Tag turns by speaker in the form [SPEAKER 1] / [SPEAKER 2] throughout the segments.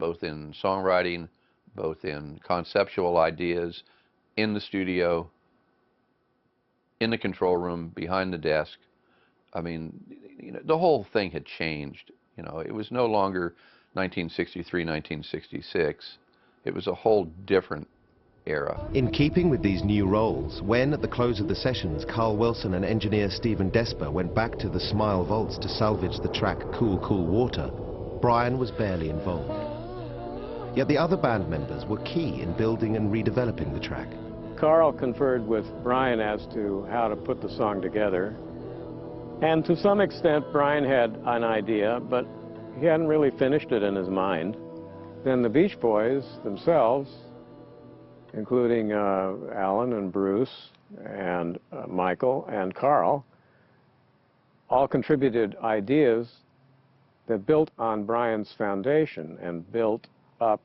[SPEAKER 1] both in songwriting, both in conceptual ideas, in the studio, in the control room, behind the desk. I mean, you know, the whole thing had changed. You know, it was no longer 1963, 1966. It was a whole different era.
[SPEAKER 2] In keeping with these new roles, when at the close of the sessions, Carl Wilson and engineer Stephen Desper went back to the Smile vaults to salvage the track Cool, Cool Water, Brian was barely involved. Yet the other band members were key in building and redeveloping the track.
[SPEAKER 3] Carl conferred with Brian as to how to put the song together. And to some extent, Brian had an idea, but he hadn't really finished it in his mind. Then the Beach Boys themselves, including Alan and Bruce and Michael and Carl, all contributed ideas that built on Brian's foundation and built up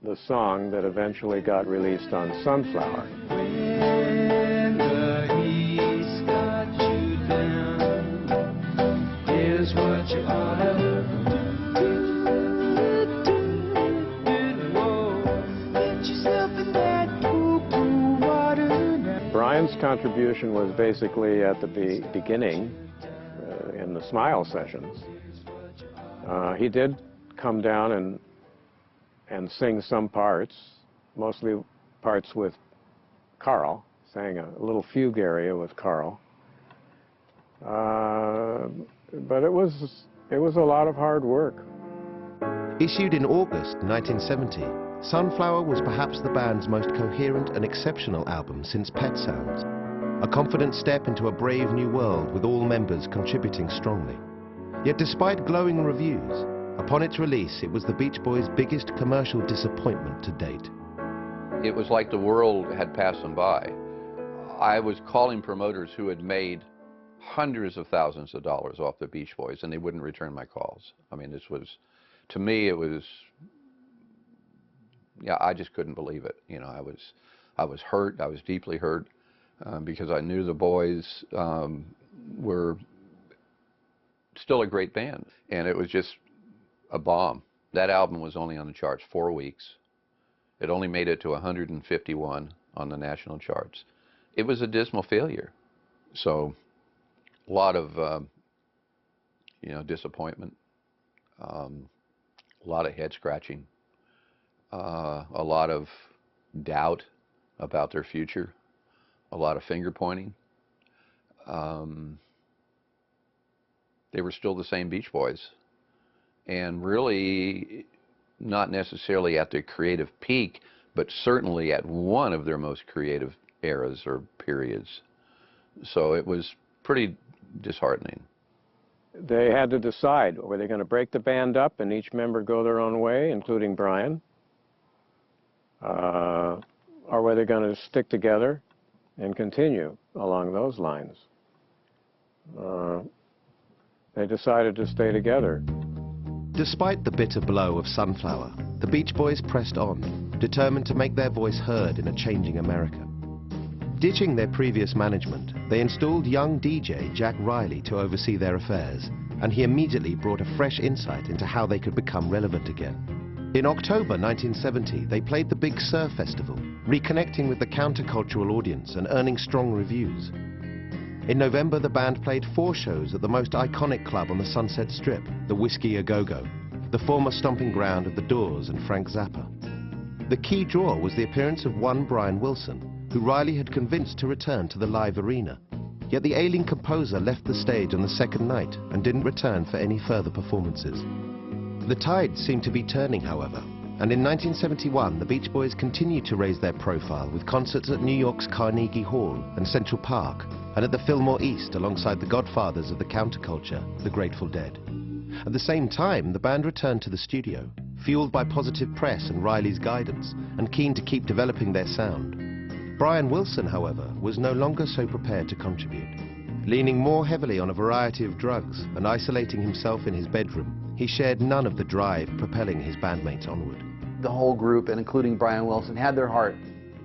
[SPEAKER 3] the song that eventually got released on Sunflower.
[SPEAKER 4] When the East got you down, here's what you ought to do. Get yourself in that cool, cool water now.
[SPEAKER 3] Brian's contribution was basically at the beginning in the Smile sessions. He did come down and sing some parts, mostly parts with Carl, sang a little fugue area with Carl. But it was a lot of hard work.
[SPEAKER 2] Issued in August 1970, Sunflower was perhaps the band's most coherent and exceptional album since Pet Sounds, a confident step into a brave new world with all members contributing strongly. Yet despite glowing reviews, upon its release, it was the Beach Boys' biggest commercial disappointment to date.
[SPEAKER 1] It was like the world had passed them by. I was calling promoters who had made hundreds of thousands of dollars off the Beach Boys, and they wouldn't return my calls. I mean, this was, to me, it was, yeah, I just couldn't believe it. You know, I was hurt. I was deeply hurt because I knew the boys were still a great band, and it was just a bomb. That album was only on the charts 4 weeks. It only made it to 151 on the national charts. It was a dismal failure. So a lot of you know, disappointment, a lot of head scratching, a lot of doubt about their future, a lot of finger pointing. They were still the same Beach Boys, and really not necessarily at their creative peak, but certainly at one of their most creative eras or periods. So it was pretty disheartening.
[SPEAKER 3] They had to decide, were they going to break the band up and each member go their own way, including Brian? Or were they going to stick together and continue along those lines? They decided to stay together.
[SPEAKER 2] Despite the bitter blow of Sunflower, the Beach Boys pressed on, determined to make their voice heard in a changing America. Ditching their previous management, they installed young DJ Jack Riley to oversee their affairs, and he immediately brought a fresh insight into how they could become relevant again. In October 1970, they played the big surf festival, reconnecting with the countercultural audience and earning strong reviews. In November, the band played 4 shows at the most iconic club on the Sunset Strip, the Whiskey A Go-Go, the former stomping ground of the Doors and Frank Zappa. The key draw was the appearance of one Brian Wilson, who Riley had convinced to return to the live arena. Yet the ailing composer left the stage on the second night and didn't return for any further performances. The tide seemed to be turning, however, and in 1971 the Beach Boys continued to raise their profile with concerts at New York's Carnegie Hall and Central Park, and at the Fillmore East alongside the godfathers of the counterculture, the Grateful Dead. At the same time, the band returned to the studio, fueled by positive press and Riley's guidance, and keen to keep developing their sound. Brian Wilson, however, was no longer so prepared to contribute. Leaning more heavily on a variety of drugs and isolating himself in his bedroom, he shared none of the drive propelling his bandmates onward.
[SPEAKER 5] The whole group, and including Brian Wilson, had their heart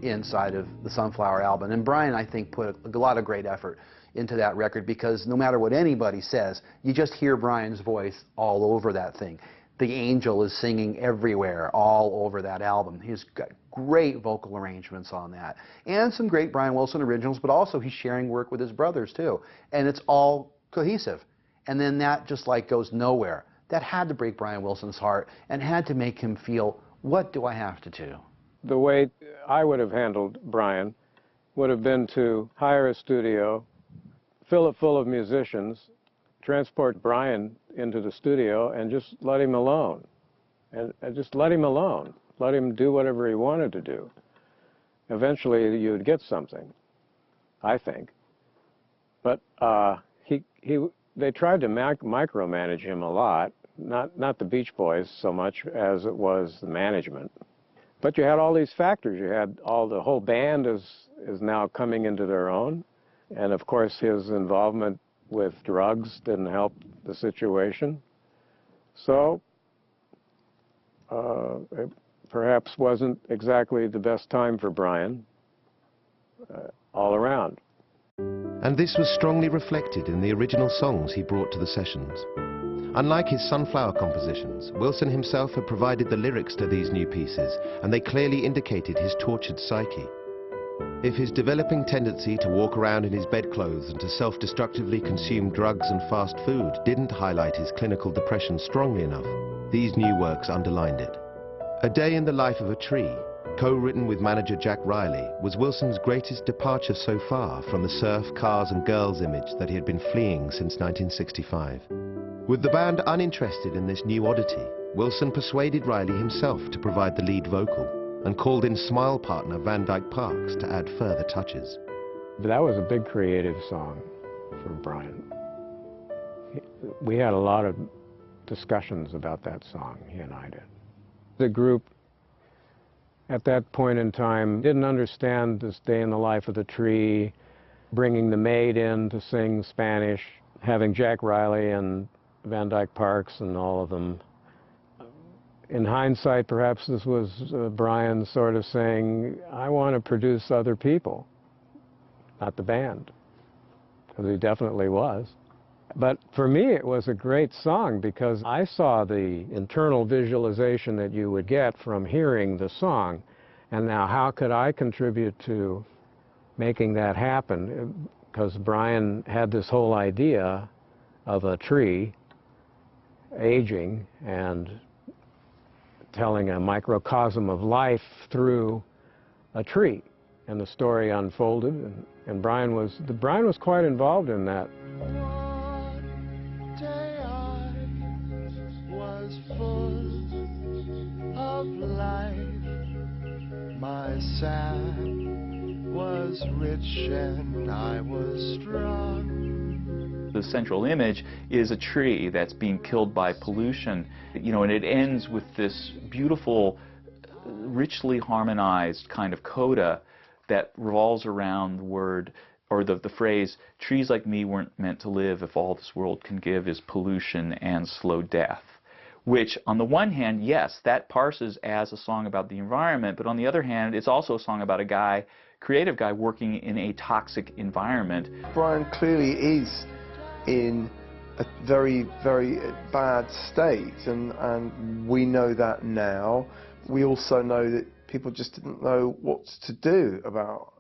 [SPEAKER 5] inside of the Sunflower album. And Brian, I think, put a lot of great effort into that record, because no matter what anybody says, you just hear Brian's voice all over that thing. the angel is singing everywhere, all over that album. He's got great vocal arrangements on that. And some great Brian Wilson originals, but also he's sharing work with his brothers too. And it's all cohesive. And then that just like goes nowhere. That had to break Brian Wilson's heart and had to make him feel, what do I have to do?
[SPEAKER 3] The way I would have handled Brian would have been to hire a studio, fill it full of musicians, transport Brian into the studio and just let him alone. And just let him alone. Let him do whatever he wanted to do. Eventually you would get something, I think. But they tried to micromanage him a lot, not the Beach Boys so much as it was the management. But you had all these factors. You had the whole band is now coming into their own. And of course his involvement with drugs didn't help the situation. So it perhaps wasn't exactly the best time for Brian all around.
[SPEAKER 2] And this was strongly reflected in the original songs he brought to the sessions. Unlike his Sunflower compositions, Wilson himself had provided the lyrics to these new pieces, and they clearly indicated his tortured psyche. If his developing tendency to walk around in his bedclothes and to self-destructively consume drugs and fast food didn't highlight his clinical depression strongly enough, these new works underlined it. A Day in the Life of a Tree, co-written with manager Jack Riley, was Wilson's greatest departure so far from the surf, cars and girls image that he had been fleeing since 1965. With the band uninterested in this new oddity, Wilson persuaded Riley himself to provide the lead vocal and called in Smile partner Van Dyke Parks to add further touches.
[SPEAKER 3] That was a big creative song for Brian. We had a lot of discussions about that song, he and I did. The group at that point in time didn't understand this Day in the Life of the Tree, bringing the maid in to sing Spanish, having Jack Riley and Van Dyke Parks and all of them. In hindsight, perhaps this was Brian sort of saying, I want to produce other people, not the band, because he definitely was. But for me, it was a great song because I saw the internal visualization that you would get from hearing the song. And now how could I contribute to making that happen? Because Brian had this whole idea of a tree aging and telling a microcosm of life through a tree. And the story unfolded, and Brian was quite involved in that.
[SPEAKER 4] One day I was full of life. My sap was rich and I was strong.
[SPEAKER 6] The central image is a tree that's being killed by pollution, you know, and it ends with this beautiful, richly harmonized kind of coda that revolves around the word, or the phrase, trees like me weren't meant to live if all this world can give is pollution and slow death. Which, on the one hand, yes, that parses as a song about the environment, but on the other hand, it's also a song about a guy, creative guy, working in a toxic environment.
[SPEAKER 7] Brian clearly is in a very, very bad state, and we know that now. We also know that people just didn't know what to do about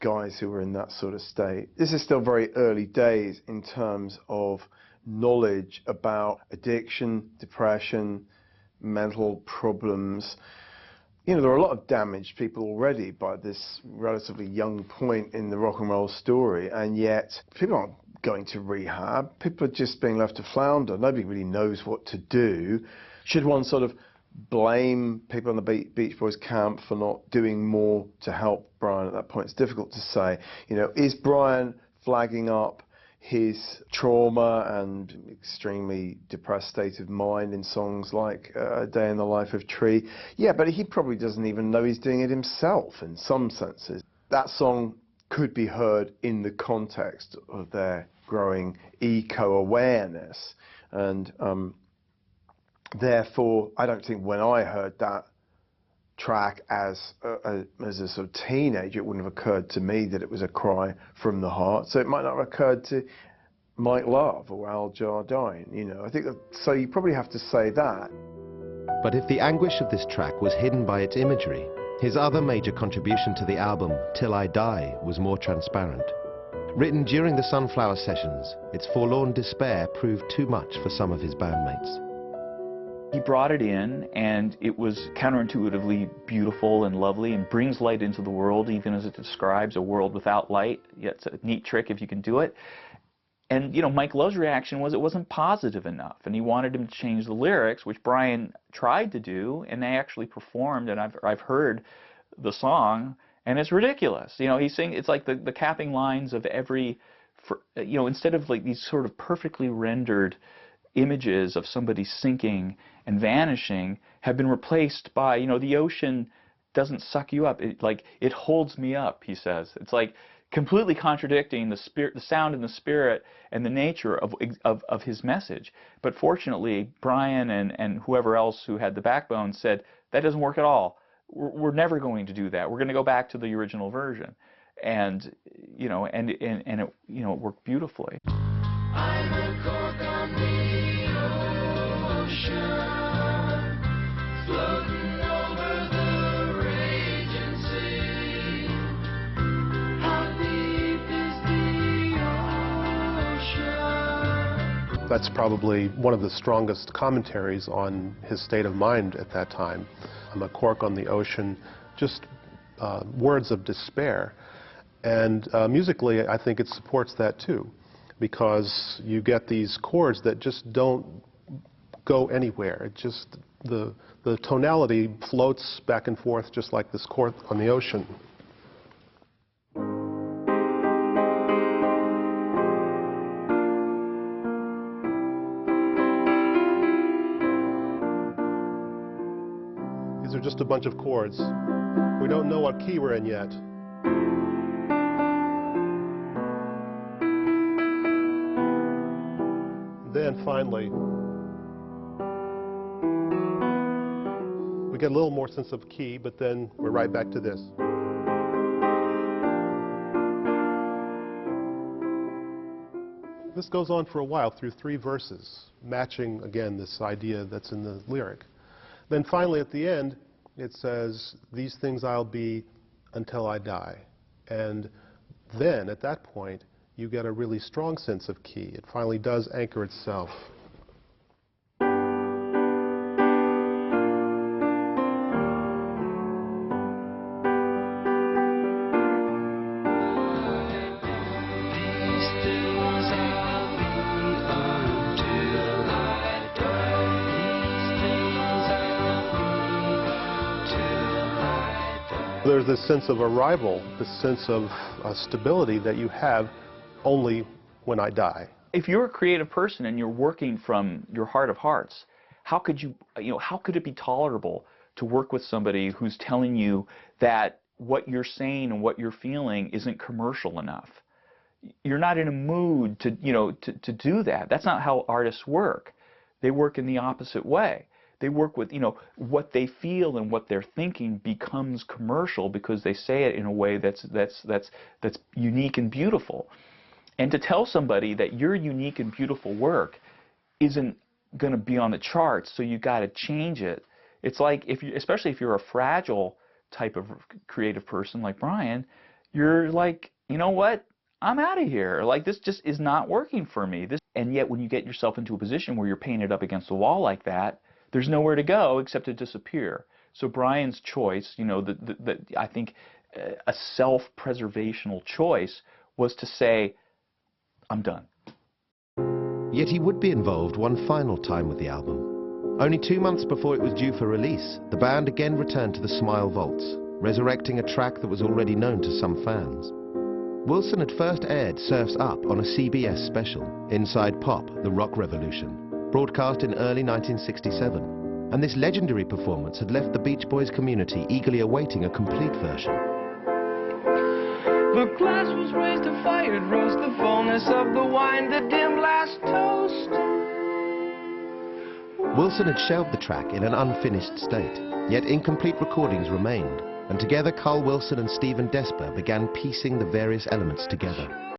[SPEAKER 7] guys who were in that sort of state. This is still very early days in terms of knowledge about addiction, depression, mental problems. You know, there are a lot of damaged people already by this relatively young point in the rock and roll story, and yet people aren't going to rehab. People are just being left to flounder. Nobody really knows what to do. Should one sort of blame people in the Beach Boys camp for not doing more to help Brian at that point? It's difficult to say. You know, is Brian flagging up his trauma and extremely depressed state of mind in songs like A Day in the Life of Tree? Yeah, but he probably doesn't even know he's doing it himself in some senses. That song could be heard in the context of their growing eco-awareness, and therefore I don't think when I heard that track as a sort of teenager, it wouldn't have occurred to me that it was a cry from the heart. So it might not have occurred to Mike Love or Al Jardine, you know. I think that, so you probably have to say that.
[SPEAKER 2] But if the anguish of this track was hidden by its imagery, his other major contribution to the album, Till I Die, was more transparent. Written during the Sunflower sessions, its forlorn despair proved too much for some of his bandmates.
[SPEAKER 6] He brought it in, and it was counterintuitively beautiful and lovely and brings light into the world, even as it describes a world without light. Yeah, it's a neat trick if you can do it. And, you know, Mike Love's reaction was it wasn't positive enough, and he wanted him to change the lyrics, which Brian tried to do, and they actually performed, and I've heard the song, and it's ridiculous. You know, he's saying it's like the capping lines of every, you know, instead of like these sort of perfectly rendered images of somebody sinking and vanishing, have been replaced by, you know, the ocean doesn't suck you up. It holds me up, he says. It's like completely contradicting the spirit, the sound and the spirit and the nature of his message. But fortunately, Brian and whoever else who had the backbone said, that doesn't work at all. We're never going to do that. We're going to go back to the original version. And, you know, and it, you know, it worked beautifully.
[SPEAKER 4] I'm a cork on the ocean, floating over the raging sea. How deep is the ocean?
[SPEAKER 8] That's probably one of the strongest commentaries on his state of mind at that time. I'm a cork on the ocean, just words of despair. And musically, I think it supports that too, because you get these chords that just don't go anywhere. It just, the tonality floats back and forth just like this cork on the ocean. These are just a bunch of chords. We don't know what key we're in yet. Then finally, we get a little more sense of key, but then we're right back to this. This goes on for a while through 3 verses, matching again this idea that's in the lyric. Then finally at the end, it says, "These things I'll be until I die." And then at that point, you get a really strong sense of key. It finally does anchor itself. There's this sense of arrival, this sense of stability that you have only when I die.
[SPEAKER 6] If you're a creative person and you're working from your heart of hearts, how could how could it be tolerable to work with somebody who's telling you that what you're saying and what you're feeling isn't commercial enough? You're not in a mood to do that. That's not how artists work. They work in the opposite way. They work with, what they feel and what they're thinking becomes commercial because they say it in a way that's unique and beautiful. And to tell somebody that your unique and beautiful work isn't going to be on the charts, so you got to change it. It's like, especially if you're a fragile type of creative person like Brian, you're like, you know what? I'm out of here. Like, this just is not working for me. And yet when you get yourself into a position where you're painted up against the wall like that, there's nowhere to go except to disappear. So Brian's choice, I think a self-preservational choice was to say, I'm done.
[SPEAKER 2] Yet he would be involved one final time with the album. Only 2 months before it was due for release, the band again returned to the Smile vaults, resurrecting a track that was already known to some fans. Wilson had first aired Surfs Up on a CBS special, Inside Pop, The Rock Revolution, broadcast in early 1967, and this legendary performance had left the Beach Boys community eagerly awaiting a complete version.
[SPEAKER 4] The glass was raised to fire, it rose the fullness of the wine, the dim last toast.
[SPEAKER 2] Wilson had shelved the track in an unfinished state, yet incomplete recordings remained, and together Carl Wilson and Stephen Desper began piecing the various elements together.